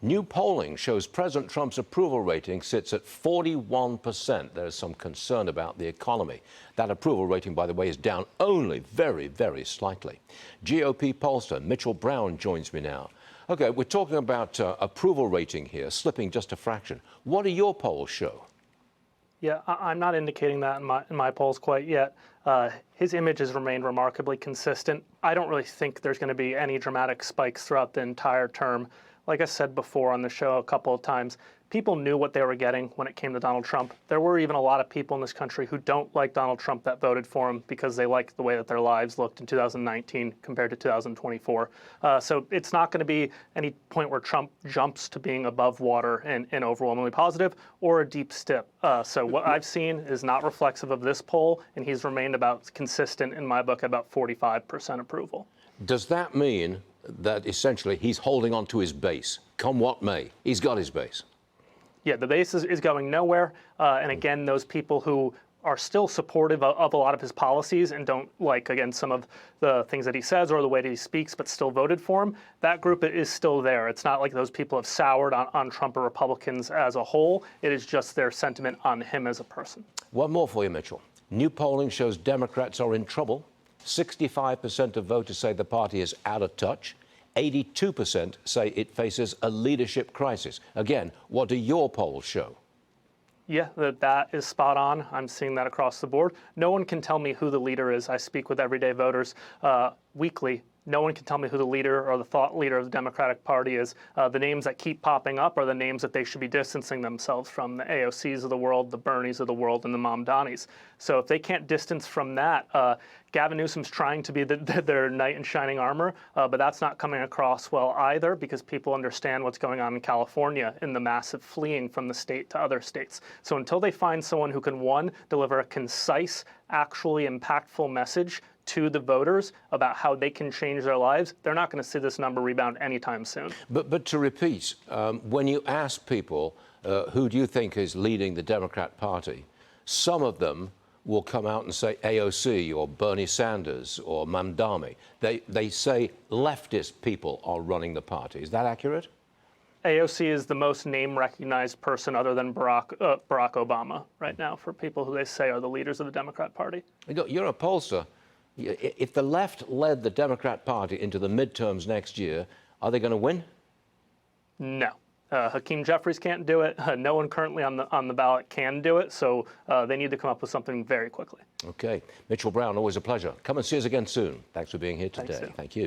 New polling shows President Trump's approval rating sits at 41%. There is some concern about the economy. That approval rating, by the way, is down only very, very slightly. GOP pollster Mitchell Brown joins me now. OK, we're talking about approval rating here, slipping just a fraction. What do your polls show? Yeah, I'm not indicating that in my polls quite yet. His image has remained remarkably consistent. I don't really think there's going to be any dramatic spikes throughout the entire term. Like I said before on the show a couple of times, people knew what they were getting when it came to Donald Trump. There were even a lot of people in this country who don't like Donald Trump that voted for him because they liked the way that their lives looked in 2019 compared to 2024. So it's not going to be any point where Trump jumps to being above water and overwhelmingly positive or a deep step. So what I've seen is not reflexive of this poll, and he's remained about consistent in my book, about 45% approval. Does that mean that essentially he's holding on to his base? Come what may, he's got his base. Yeah, the base is going nowhere. And again, those people who are still supportive of a lot of his policies and don't like, again, some of the things that he says or the way that he speaks, but still voted for him, that group is still there. It's not like those people have soured on Trump or Republicans as a whole. It is just their sentiment on him as a person. One more for you, Mitchell. New polling shows Democrats are in trouble. 65% of voters say the party is out of touch. 82% say it faces a leadership crisis. Again, what do your polls show? Yeah, that is spot on. I'm seeing that across the board. No one can tell me who the leader is. I speak with everyday voters weekly. No one can tell me who the leader or the thought leader of the Democratic Party is. The names that keep popping up are the names that they should be distancing themselves from, the AOCs of the world, the Bernies of the world, and the Mamdanis. So if they can't distance from that, Gavin Newsom's trying to be their knight in shining armor, but that's not coming across well either because people understand what's going on in California in the massive fleeing from the state to other states. So until they find someone who can, one, deliver a concise, actually impactful message to the voters about how they can change their lives, they're not going to see this number rebound anytime soon. But to repeat, when you ask people who do you think is leading the Democrat Party, some of them will come out and say AOC or Bernie Sanders or Mamdani. They say leftist people are running the party. Is that accurate? AOC is the most name-recognized person other than Barack Obama right now for people who they say are the leaders of the Democrat Party. You're a pollster. If the left led the Democrat Party into the midterms next year, are they going to win? No. Hakeem Jeffries can't do it. No one currently on the ballot can do it. So they need to come up with something very quickly. OK. Mitchell Brown, always a pleasure. Come and see us again soon. Thanks for being here today. Thanks, Thank you.